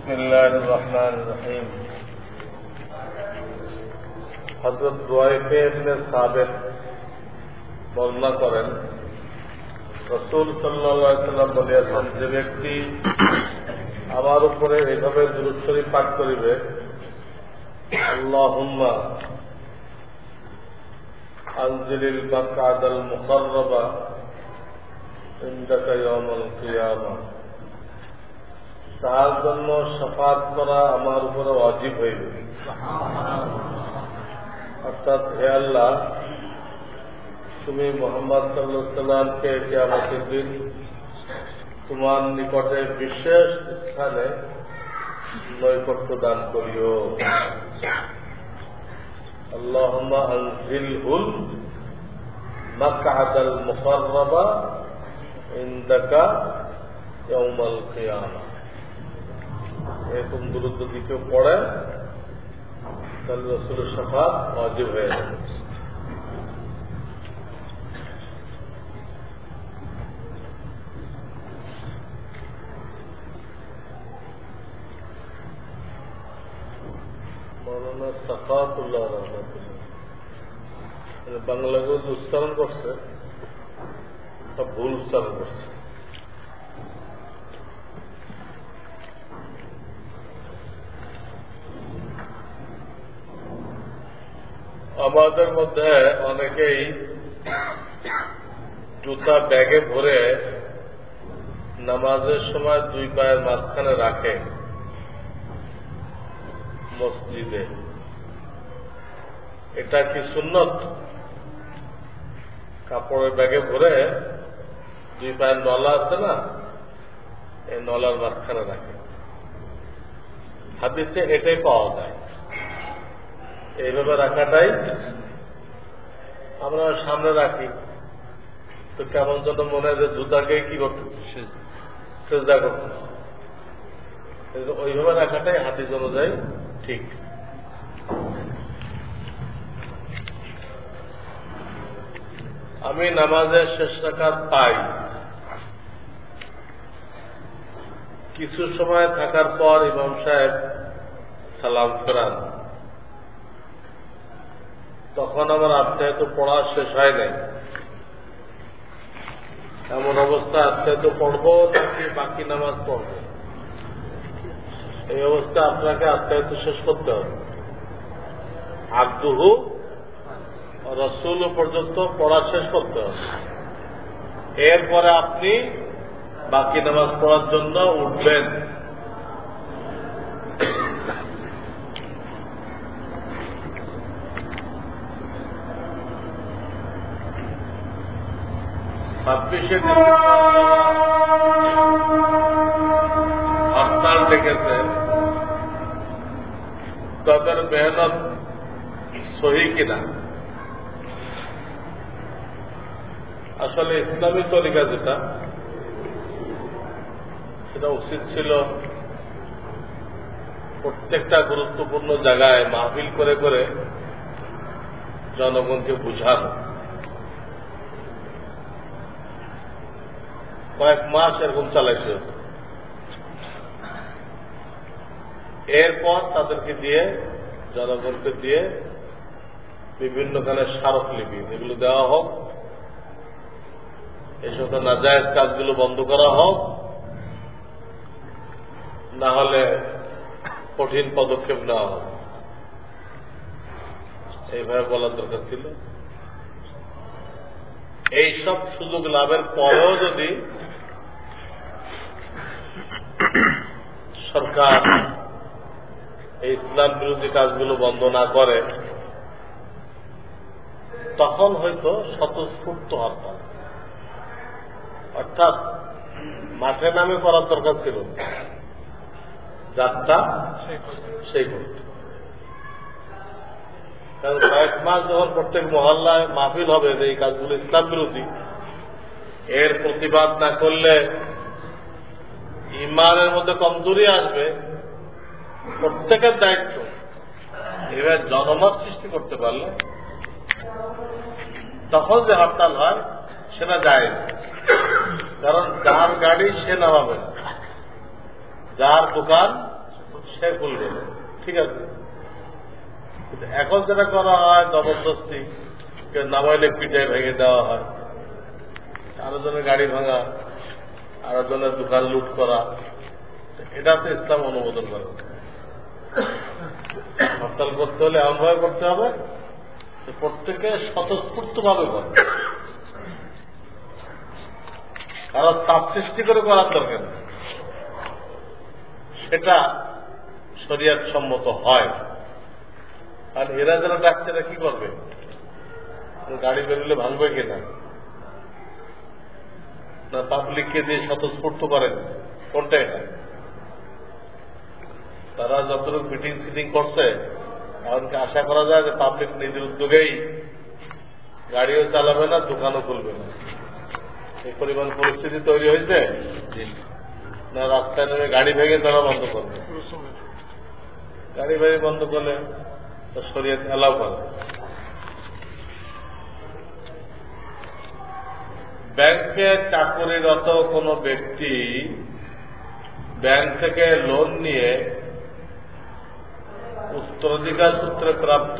বিসমিল্লাহির রহমানির রহিম। হযরত দুয়াইফে ইবনে সাবিত বর্ণনা করেন, রাসূল সাল্লাল্লাহু আলাইহি ওয়াসাল্লাম বলেছেন, যে ব্যক্তি আমার উপরে এইভাবে দুরূদ শরীফ পাঠ করিবে, আল্লাহুম্মা আনজিলিল মাকআদাল মুকাররাবা ইনদাকা ইয়াউমাল কিয়ামাহ, তার জন্য শাফাত করা আমার উপরে ওয়াজিব হইবে। অর্থাৎ, হে আল্লাহ, তুমি মুহাম্মদ সাল্লাল্লাহু আলাইহি ওয়াসাল্লামকে কিয়ামতের দিন তোমার নিকটে বিশেষ স্থানে নৈকট্য দান করিও। আল্লাহুম্মা আনজিলহুল মাকআদাল মুকাররাবা ইনদাকা ইয়াউমাল কিয়ামাহ। এরকম দুরূদ যদি কেউ পড়ে তাহলে রাসূলের শাফাত ওয়াজিব হয়ে যাবে। মৌলানা সাখাওয়াতুল্লাহ রাহমাতুল্লাহ বাংলাকে উচ্চারণ করছে, সব ভুল উচ্চারণ করছে। আমাদের মধ্যে অনেকেই জুতা ব্যাগে ভরে নামাজের সময় দুই পায়ের মাঝখানে রাখে মসজিদে। এটা কি সুন্নত? কাপড়ের ব্যাগে ভরে দুই পায়ের নলা আছে না, এই নলার মাঝখানে রাখে। হাদিসে এটাই পাওয়া যায়। এইভাবে রাখাটাই আমরা সামনে রাখি, তো কেমন যেন মনে হয় যে জুতাকে কি করতে সেজদা করতে, ওইভাবে রাখাটাই হাদিস অনুযায়ী ঠিক। আমি নামাজের শেষ রাকাত পাই, কিছু সময় থাকার পর ইমাম সাহেব সালাম ফেরান, তখন আমার আত্মায় তো পড়া শেষ হয় নাই। এমন অবস্থা আত্মায় তো পড়বো নাকি বাকি নামাজ পড়বো, এই অবস্থা আপনাকে আত্মায় তো শেষ করতে হবে। আব্দুহু রাসূল পর্যন্ত পড়া শেষ করতে হবে, এরপরে আপনি বাকি নামাজ পড়ার জন্য উঠবেন। হরতাল ডেকেছে, তাদের মেহনত সহি কিনা? আসলে ইসলামী তরিকা যেটা, সেটা উচিত ছিল প্রত্যেকটা গুরুত্বপূর্ণ জায়গায় মাহফিল করে করে জনগণকে বুঝানো। কয়েক মাস এরকম চালাইছে, এরপর তাদেরকে দিয়ে, জনগণকে দিয়ে বিভিন্নখানে স্মারকলিপি এগুলো দেওয়া হোক, এই সমস্ত নাজায়েজ কাজগুলো বন্ধ করা হোক, না হলে কঠিন পদক্ষেপ নেওয়া হোক, এইভাবে বলার দরকার ছিল। এইসব সুযোগ লাভের পরেও যদি সরকার এই ইসলাম বিরোধী কাজগুলো বন্ধ না করে, তখন হয়তো স্বতঃস্ফূর্ত হরতাল, অর্থাৎ মাঠে নামে করার দরকার ছিল, যাত্রা সেই করত। কারণ কয়েক মাস যখন প্রত্যেক মহল্লায় মাহফিল হবে যে এই কাজগুলো ইসলাম বিরোধী, এর প্রতিবাদ না করলে ইমানের মধ্যে কমজোরি আসবে। প্রত্যেকের দায়িত্ব এবার জনমত সৃষ্টি করতে পারলে তখন যে হরতাল হয় সেটা যায় না। কারণ যার গাড়ি সে নামাবে না, যার দোকান সে খুলবে না, ঠিক আছে। কিন্তু এখন যেটা করা হয় জবরদস্তি, কেউ নামাইলে পিঠায় ভেঙে দেওয়া হয়, আরো জনের গাড়ি ভাঙা, আরো জনের দোকান লুট করা, এটা তো ইসলাম অনুমোদন করে। হরতাল করতে হলে এমনভাবে করতে হবে যে প্রত্যেকে স্বতঃস্ফূর্ত ভাবে করে, কারো চাপ সৃষ্টি করে করার দরকার নেই, সেটা শরিয়ত সম্মত হয়। আর এরা যারা ডাকছে এরা কি করবে? গাড়ি বেরোলে ভাঙবে কিনা, না পাবলিককে দিয়ে স্বতঃস্ফূর্ত করেন, কোনটা এটা? তারা যতটুকু মিটিং ফিটিং করছে এমনকি আশা করা যায় যে পাবলিক নিজের উদ্যোগেই গাড়িও চালাবে না, দোকানও খুলবে না। এই পরিমাণ পরিস্থিতি তৈরি হয়েছে না, রাস্তায় নেমে গাড়ি ভেঙে তারা বন্ধ করবে। গাড়ি ভেঙে বন্ধ করলে তো শরীয়ত এলাও করে। ব্যাংকে চাকরিরত কোনো ব্যক্তি ব্যাংক থেকে লোন নিয়ে উত্তরাধিকার সূত্রে প্রাপ্ত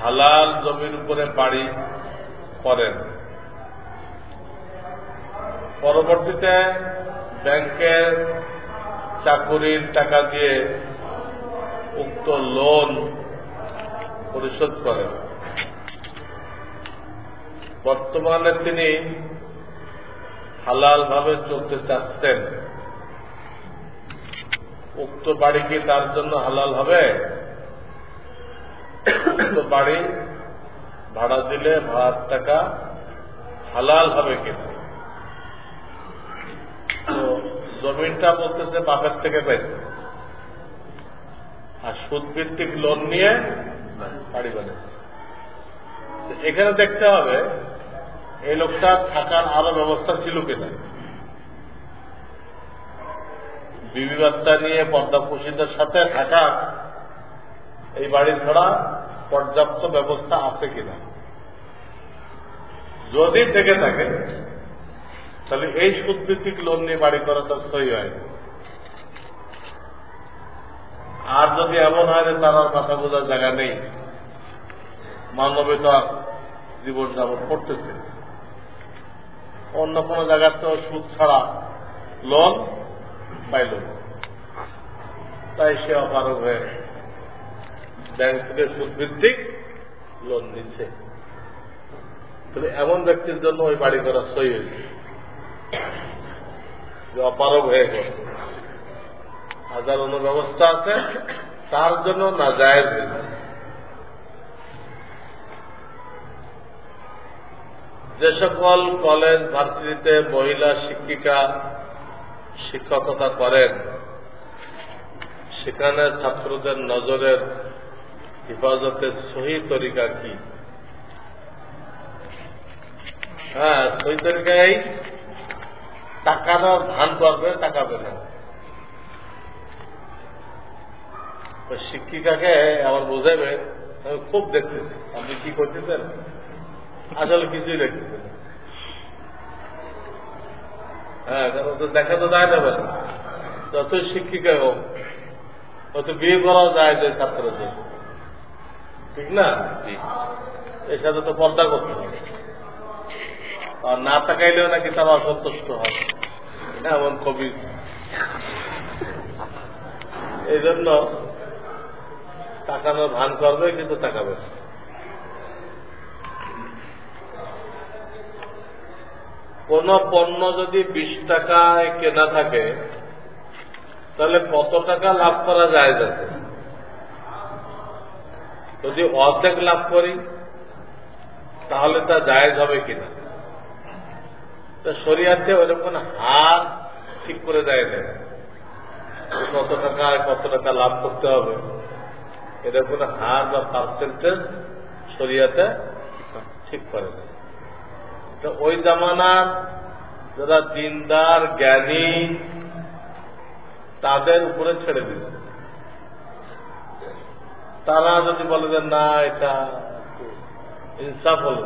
হালাল জমির উপরে বাড়ি করেন, পরবর্তীতে ব্যাংকের চাকরির টাকা দিয়ে উক্ত লোন পরিশোধ করেন। বর্তমানে তিনি হালাল ভাবে চলতে চাচ্ছেন, উক্ত বাড়ি কি তার জন্য হালাল হবে? উক্ত বাড়ি ভাড়া দিলে ভাড়ার টাকা হালাল হবে কিনা? তো জমিনটা বলতেছে বাপের থেকে পাইছে, আর সুদ ভিত্তিক লোন নিয়ে বাড়ি বানিয়েছে। এখানে দেখতে হবে এই লোকটা থাকার আরো ব্যবস্থা ছিল কিনা। বিবি বাচ্চা নিয়ে পর্দা পুরুষদের সাথে থাকা এই বাড়ি ছাড়া পর্যাপ্ত ব্যবস্থা আছে কিনা। যদি থেকে থাকে তাহলে এই সুদভিত্তিক লোন নিয়ে বাড়ি করাটা সহি হয়। আর যদি এমন হয় যে তার আর মাথা বোঝার জায়গা নেই, মানবতা জীবন যাপন করতেছে, অন্য কোনো জায়গাতেও সুদ ছাড়া লোন পাইল, তাই সে অপারগ হয়ে ব্যাংক থেকে সুদভিত্তিক লোন নিচ্ছে। তাহলে এমন ব্যক্তির জন্য ওই বাড়ি করা সহি হয়েছে, যে অপারগ হয়ে গেল, হাজার অন্য ব্যবস্থা আছে, তার জন্য না জায়েজ হয়েছে। যে সকল কলেজ ভার্সিটিতে মহিলা শিক্ষিকা শিক্ষকতা করেন, সেখানে ছাত্রদের নজরের হেফাজতের সহি তরিকা কি? হ্যাঁ, সহি তরিকায় টাকানোর ধান করবে, টাকাবে না। শিক্ষিকাকে আমার বোঝাবে, আমি খুব দেখতেছি আপনি কি করতেছেন, আসলে কিছুই দেখতেছেন। হ্যাঁ, কারণ তো দেখা তো যায় না, যতই শিক্ষিকা হোক তত বিয়ে করাও যায় যে ছাত্রদের, ঠিক না? এর সাথে তো পর্দা করতে হবে, আর না তাকাইলেও নাকি তারা অসন্তুষ্ট হয়, এমন কবি। এই জন্য তাকানোর ভান করবে, কিন্তু তাকাবে। কোন পণ্য যদি 20 টাকায় কেনা থাকে, তাহলে কত টাকা লাভ করা যায় যাতে? যদি অর্ধেক লাভ করি তাহলে তা জায়েজ হবে কিনা? তা শরিয়াতে ওইরকম হার ঠিক করে দেয় না, কত টাকা লাভ করতে হবে, এরকম হার বা পার্সেন্টেজ শরিয়াতে ঠিক করে দেয়। তো ওই জামানার যারা দিনদার জ্ঞানী তাদের উপরে ছেড়ে দিচ্ছে। তারা যদি বলে যে না, এটা ইনসাফ হল,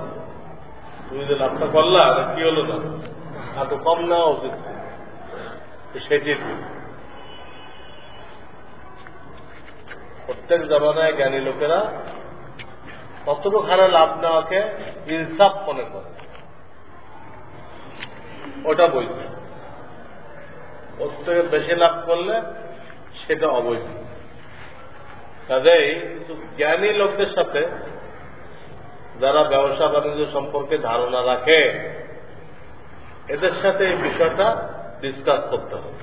তুমি যে লাভটা করলা কি হলো না, এত কম নেওয়া উচিত, সেটি প্রত্যেক জামানায় জ্ঞানী লোকেরা কতটুকু হারে লাভ নেওয়াকে ইনসাফ মনে করে, ওটা বৈধ। ওর থেকে বেশি লাভ করলে সেটা অবৈধ। কাজেই কিছু জ্ঞানী লোকদের সাথে যারা ব্যবসা বাণিজ্য সম্পর্কে ধারণা রাখে, এদের সাথে এই বিষয়টা ডিসকাস করতে হবে।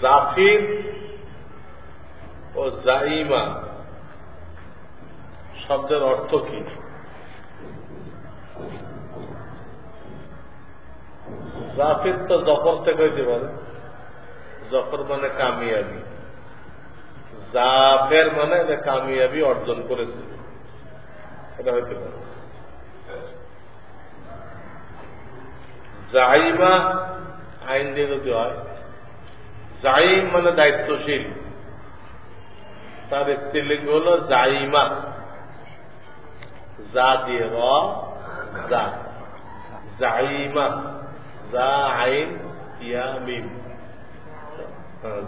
জাফির ও জাইমা শব্দের অর্থ কি? জাফির তো জফর থেকে হইতে পারে, জফর মানে কামিয়াবি, জাফের মানে যে কামিয়াবি অর্জন করেছে, এটা হইতে পারে। জাইমা আইন দিয়ে যদি হয়, জাইম মানে দায়িত্বশীল, তার স্ত্রীলিঙ্গ হল জাইমা, যা দিয়ে যা, জাইমা, যা আইন ইয়া মিম,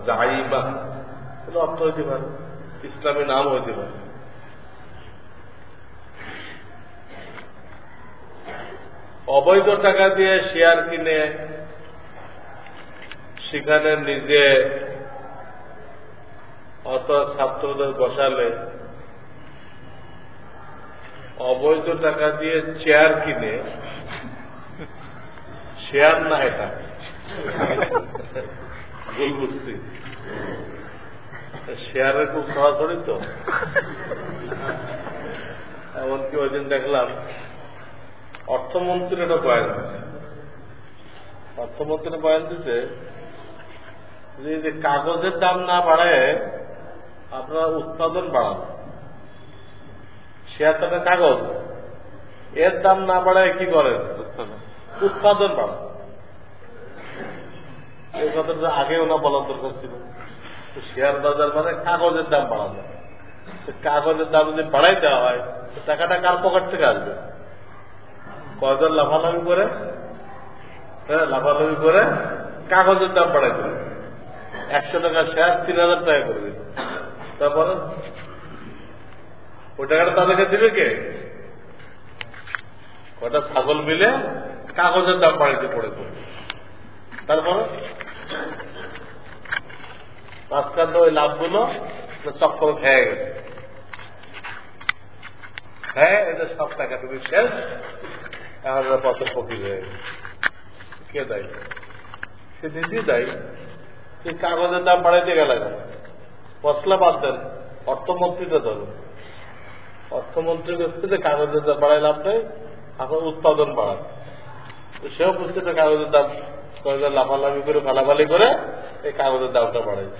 জাইমা এটা অর্থ হইতে পারে, ইসলামী নাম হইতে পারে। অবৈধ টাকা দিয়ে শেয়ার কিনে সেখানে নিজে অথবা ছাত্রদের বসালে, অবৈধ টাকা দিয়ে চেয়ার কিনে, শেয়ার না এটা, ভুল বুঝছি, শেয়ারের খুব সরাসরি তো। এমনকি ওই দিন দেখলাম অর্থমন্ত্রী একটা বয়ান দিচ্ছে, অর্থমন্ত্রী বয়ান দিচ্ছে যে কাগজের দাম না বাড়ায় আপনারা উৎপাদন বাড়ান, শেয়ার টাকা কাগজ, এর দাম না বাড়ায় কি করেন? উৎপাদন বাড়ান। এই কথাটা আগে ওনা বলার দরকার ছিল। শেয়ার বাজার মানে কাগজের দাম বাড়ানো, কাগজের দাম যদি বাড়াই দেওয়া হয় টাকাটা কার পকেট থেকে আসবে? কয়জন লাফালাফি করে, হ্যাঁ লাফালাফি করে কাগজের দাম বাড়াই দেবে, 100 টাকা শেয়ার 3000 টাকা করে দেবে। তারপরে ওই টাকাটা তাদেরকে দিবে কে? কয়টা ছাগল মিলে কাগজের দাম বাড়িতে পড়ে পড়বে। তারপরে মাঝখানে ওই লাভগুলো চক্কর খেয়ে গেছে, হ্যাঁ এদের সব টাকা তুমি শেষ, এখন পথে ফকির হয়ে গেছে। কে দায়ী? সে নিজেই দায়ী। সে কাগজের দাম বাড়াইতে গেল, মশলা বাদ দেন, অর্থমন্ত্রীটা ধরুন, অর্থমন্ত্রী বলছে যে কাগজের দাম বাড়াই লাভ নেই, আপনার উৎপাদন বাড়ান। সেও বুঝছে যে কাগজের দাম লাফালাফি করে ফালাফালি করে এই কাগজের দামটা বাড়াই।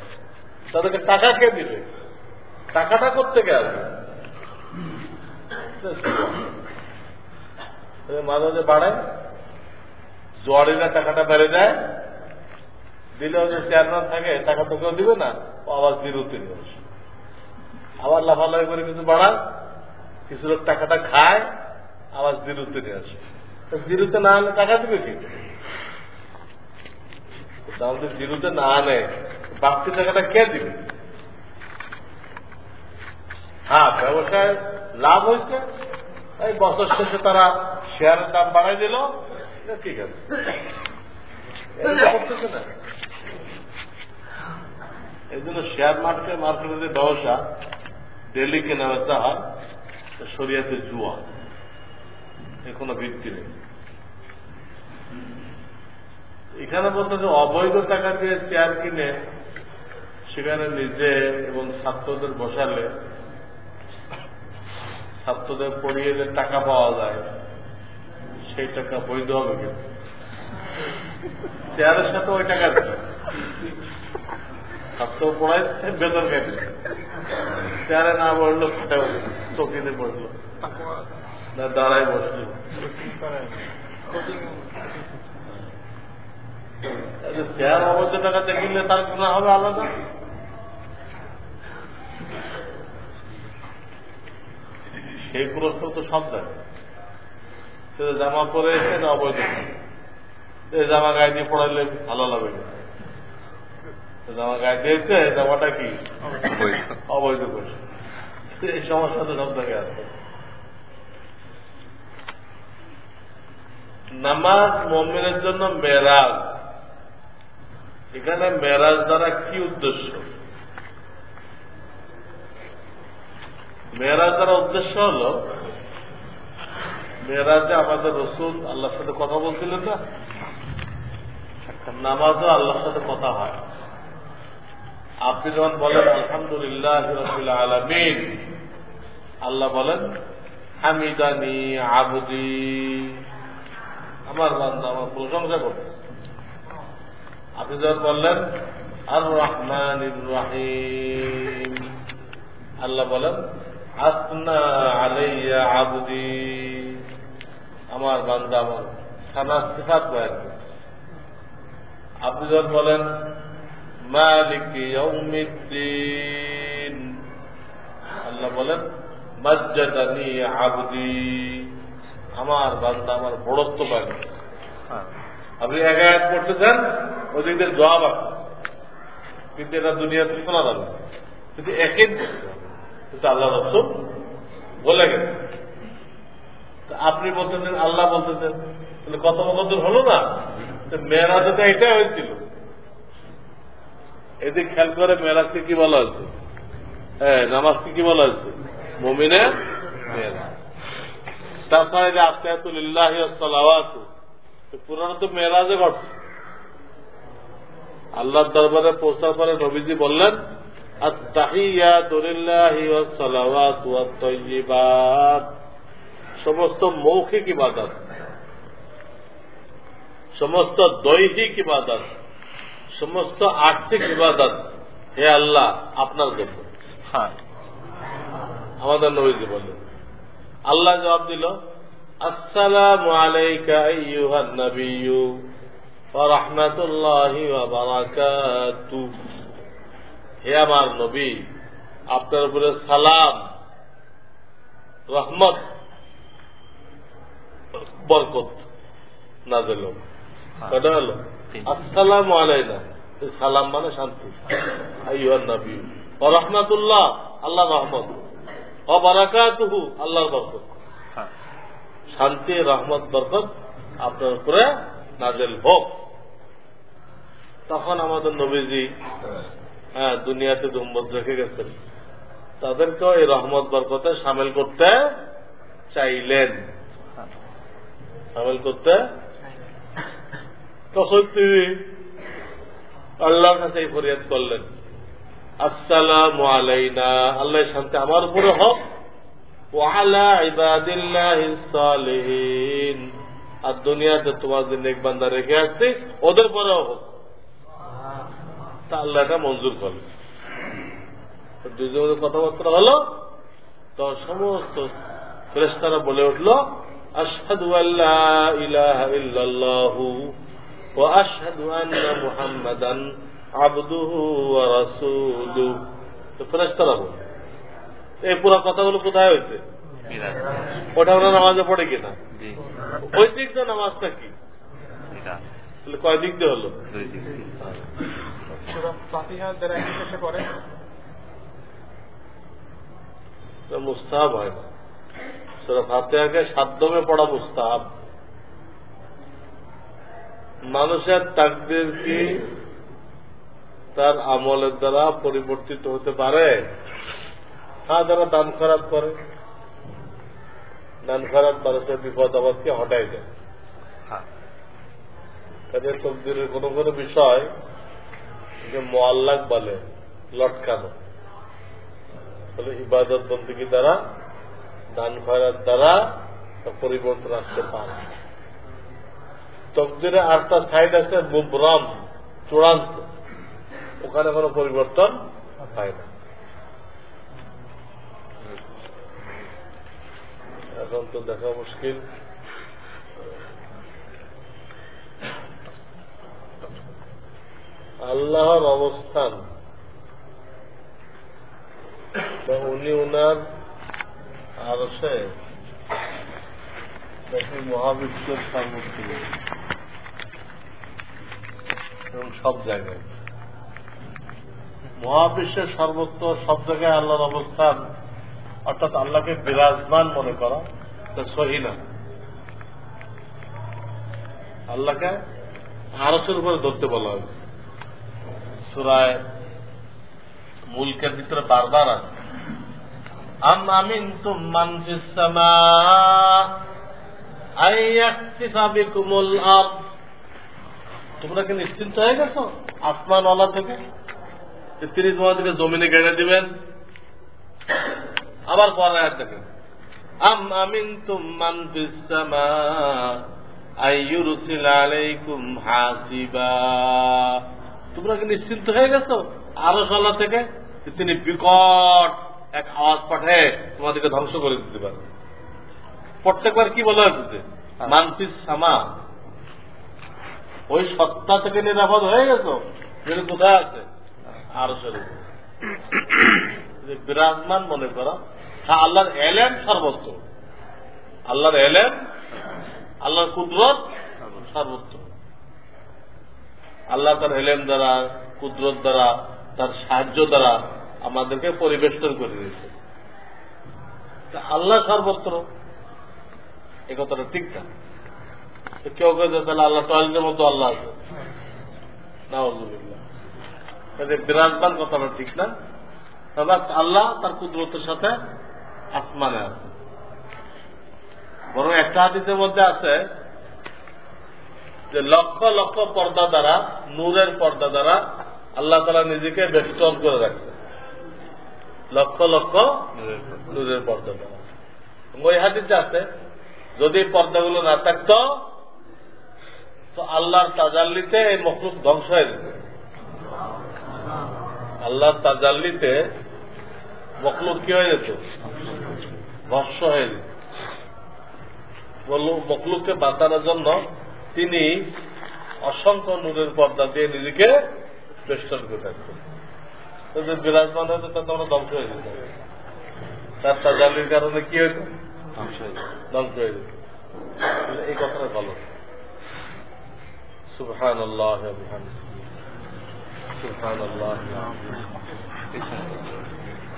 তাদেরকে টাকা কে দিবে? টাকাটা করতে কে আসবে? মাঝে মাঝে বাড়ায়, জোয়ারিরা টাকাটা বেড়ে যায়, দিলেও যে চেয়ারম্যান থাকে টাকা তো কেউ দিবে না, ও আবার বিরতি নিয়ে আসে, আবার লাফালাফি করে কিছু বাড়ায়, কিছু লোক টাকাটা খায়, আবার বিরতি নিয়ে আসে। বিরুতে না আনলে টাকা দিবে কি? তাহলে বিরুতে না আনে বাড়তি টাকাটা কে দিবে? হ্যাঁ ব্যবসায় লাভ হয়েছে, এই বছর শেষে তারা শেয়ারের দাম বাড়াই দিল, ঠিক আছে, করতেছে না। এই জন্য শেয়ার মার্কেটের যে ব্যবসা ডেলি কেনা বেচা হয়, শরিয়াতে জুয়া, এর কোনো ভিত্তি নেই। এখানে বলতে যে অবৈধ টাকা দিয়ে চেয়ার কিনে সেখানে নিজে এবং ছাত্রদের বসালে, ছাত্রদের পড়িয়ে যে টাকা পাওয়া যায় সেই টাকা বৈধ হবে কিন্তু চেয়ারের সাথে ওই টাকা ছাত্র পড়াইছে, বেতন কেটে চেয়ারে না বসলো, চকিতে বসলো না দাঁড়ায় বসলো, চেয়ার অবৈধ টাকা দেখিলে তার গুণা হবে আলাদা। সেই পুরস্কার তো সব দেয়, জামা পরে এসে না অবৈধ, এই জামা গায়ে দিয়ে পড়াইলে ভালো লাগবে না, জামা গায়ে দিয়েছে, জামাটা কি অবৈধ করছে। এই সমস্যা তো সব জায়গায় আছে। নামাজ মুমিনের জন্য মেরাজ। এখানে মেরাজ দ্বারা কি উদ্দেশ্য? মেরাজ দ্বারা উদ্দেশ্য হল, মেরাজে আমাদের রসুল আল্লাহর সাথে কথা বলছিলেন না, নামাজও আল্লাহর সাথে কথা হয়। আপনি যখন বলেন আলহামদুলিল্লাহ রাব্বিল আলামিন, আল্লাহ বলেন হামিদানি আবদি, আমার বান্দা আমার প্রশংসা করবে। আপনি যখন বললেন আর রহমানির রহিম, আল্লাহ বলেন আসনা আলাইয়া আবদি, আমার বান্দা আমার খানা সিফাত বয়ান করবে। আপনি যখন বলেন মালিক ইয়াউমিদ্দিন, আল্লাহ বলেন মাজ্জাদানি আবদি, আমার বান্দা আমার বড়ত্ব পায়। আপনি এক আয়াত করতেছেন, ওদিক দিয়ে জবাব আছে, কিন্তু এটা দুনিয়াতে শোনা যাবে, কিন্তু একই করতে হবে, কিন্তু আল্লাহ রাসূল বলে গেছে। আপনি বলতেছেন, আল্লাহ বলতেছেন, তাহলে কত মকদ্দর হলো না? মেরাজে তো এটাই হয়েছিল। এদিক খেয়াল করে মেরাজকে কি বলা হয়েছে? হ্যাঁ, নামাজকে কি বলা হয়েছে? মুমিনের মেরাজ। তাছাড়া যে আত্মায়াতুলিল্লাহি ওয়াস সালাওয়াতু, পুরানো তো মেরাজে ঘটছে। আল্লাহর দরবারে পৌঁছার পরে নবীজি বললেন আত-তাহিয়াতু লিল্লাহি ওয়াস সালাওয়াতু ওয়াত তাইয়্যিবাত, সমস্ত মৌখিক ইবাদত, সমস্ত দৈহিক ইবাদত, সমস্ত আর্থিক ইবাদত হে আল্লাহ আপনার জন্য। আমাদের নবীজি বললেন। আল্লাহ জবাব দিল আসসালামু আলাইকা আইয়ুহান নাবিয়্যু ওয়া রাহমাতুল্লাহি ওয়া বারাকাতুহু, হে আমার নবী আপনার উপরে সালাম, রহমত, বরকত নাযিল হোক। কয়টা হলো? আসসালামু আলাইনা, সালাম মানে শান্তি, আইয়ুহান নাবিয়্যু ওয়া রাহমাতুল্লাহ, আল্লাহ রহমত, ওয়া বারাকাতুহু, আল্লাহর বরকত, শান্তি রহমত বরকত আপনার উপরে নাযিল হোক। তখন আমাদের নবীজি দুনিয়াতে উম্মত রেখে গেছেন, তাদেরকেও এই রহমত বরকতে সামিল করতে চাইলেন। সামিল করতে তখন তিনি আল্লাহর কাছে এই ফরিয়াদ করলেন আসসালামু আলাইনা, আল্লাহ শান্তি আমার উপরে হোক, ওয়া আলা ইবাদিল্লাহিস সালিহিন, আর দুনিয়াতে তোমার যে নেক বান্দা রেখে আসছে ওদের পরেও হোক। তা আল্লাহ এটা মঞ্জুর করলেন। দুজনের কথাবার্তা হলো, তো সমস্ত ফেরেশতারা বলে উঠল আশহাদু আল্লা ইলাহা ইল্লাল্লাহু ওয়া আশহাদু আন্না মুহাম্মাদান আবদুহু ওয়া রাসূলুহু। তো ফেরেশতারা বলে এই পুরো কথাগুলো কোথায় হয়েছে? ওটা ওরা নামাজে পড়ে কিনা? ওই দিক দিয়ে নামাজটা কি? তাহলে কয় দিক দিয়ে হলো? মুস্তাহাব হয় না, সূরা ফাতিহাকে সাধ্যমে পড়া মুস্তাহাব। মানুষের তাকদীর কি তার আমলের দ্বারা পরিবর্তিত হতে পারে? হ্যাঁ, যারা দান খয়রাত করে, দান খয়রাত মানুষের বিপদ আপদকে হটাই দেয়। তাদের তকদিরের কোন কোন বিষয় যে মুআল্লাক বলে, লটকানো, বলে ইবাদত বন্দেগী দ্বারা, দান খয়রাত দ্বারা পরিবর্তন আসতে পারে। তকদিরে আরেকটা সাইড আছে মুবরাম, চূড়ান্ত, ওখানে কোনো পরিবর্তন হয় না। এখন তো দেখা মুশকিল। আল্লাহর অবস্থান, উনি উনার আরশে নাকি মহাবিশ্বের সার্বত্রিক, এবং সব জায়গায় মহাবিশ্বের সর্বত্র সব জায়গায় আল্লাহর অবস্থান, অর্থাৎ আল্লাহকে বিরাজমান মনে করা তা সহি না। আল্লাহকে আরশের উপরে ধরতে বলা হয়েছে। সূরা মুলকের ভিতরে বারবার আছে আম আমিনতুম মান ফিস সামা আইয়াকসিফা বিকুমুল আরদ, তোমরা কি নিশ্চিন্ত হয়ে গেছো আসমানওয়ালা থেকে যে তিনি তোমাদেরকে জমিনে গেড়ে দিবেন? আবার পরে আয়াত দেখেন আম আমিনতুম মান ফিস সামা আইয়ুরসিল আলাইকুম হাসিবা, তোমরা কি নিশ্চিন্ত হয়ে গেছো আরশওয়ালা থেকে তিনি বিকট এক আওয়াজ পাঠায় তোমাদেরকে ধ্বংস করে দিতে পারে? প্রত্যেকবার কি বলা হয়েছে? মান ফিস সামা, ওই সত্তা থেকে নিরাপদ হয়ে গেছো যেটা কোথায় আছে? আরশের উপর বিরাজমান মনে করা। হ্যাঁ, আল্লাহর এলেম সর্বত্র, আল্লাহর এলেম, আল্লাহর কুদরত সর্বত্র। আল্লাহ তার এলেম দ্বারা, কুদরত দ্বারা, তার সাহায্য দ্বারা আমাদেরকে পরিবেষ্টন করে দিয়েছে। আল্লাহ সর্বত্র, এ কথাটা ঠিক না। কেউ কেউ তাহলে আল্লাহ টয়লেটের মতো আল্লাহ আছে, নাউযুবিল্লাহ, বিরাজমান কথাটা ঠিক না। আল্লাহ তার কুদরতের সাথে আসমানে আছে। বরং একটা হাদিসের মধ্যে আছে যে লক্ষ লক্ষ পর্দা দ্বারা, নূরের পর্দা দ্বারা আল্লাহ তাআলা নিজেকে বেষ্টন করে রাখছে, লক্ষ লক্ষ নূরের পর্দা দ্বারা। ওই হাদিসে আছে যদি পর্দাগুলো না থাকতো তো আল্লাহর তাজাল্লিতে এই মখলুক ধ্বংস হয়ে যেত। আল্লাহর তাজাল্লিতে মখলুক কি হয়ে যেত? ধ্বংস হয়ে যেত। মখলুককে বাঁচানোর জন্য তিনি অসংখ্য নূরের পর্দা দিয়ে নিজেকে বেষ্টন করে থাকতেন। যদি বিরাজমান হতো তা তোমরা ধ্বংস হয়ে যেত। তার তাজাল্লির কারণে কি হইত? ধ্বংস হয়ে যেত। এই কথাটা ভালো। সুবহানাল্লাহ ওয়া বিহামদিহি, সুবহানাল্লাহ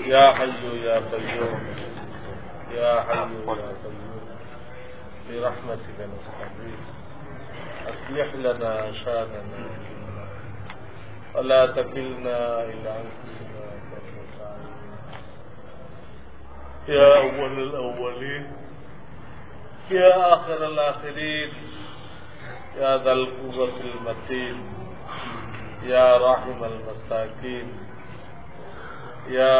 ইয়া হাইয়্যু ইয়া কাইয়্যুম, ইয়া হাইয়্যু ইয়া কাইয়্যুম برحمتك نستغيث أصلح لنا شأننا ولا تكلنا إلى أنفسنا طرفة عين يا أول الأولين يا آخر الآخرين يا ذا القوة المتين يا راحم المساكين يا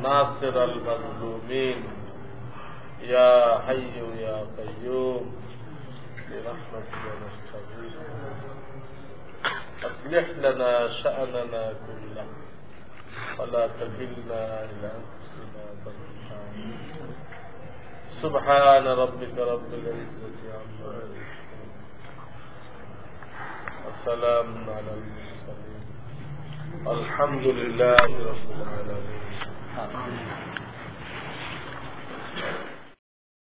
ناصر المظلومين يا حي يا قيوم برحمتك نستغيث أصلح لنا شأننا كله ولا تكلنا إلى أنفسنا طرفة عين سبحان ربك رب العزة عما يصفون وسلام على المرسلين الحمد لله رب العالمين.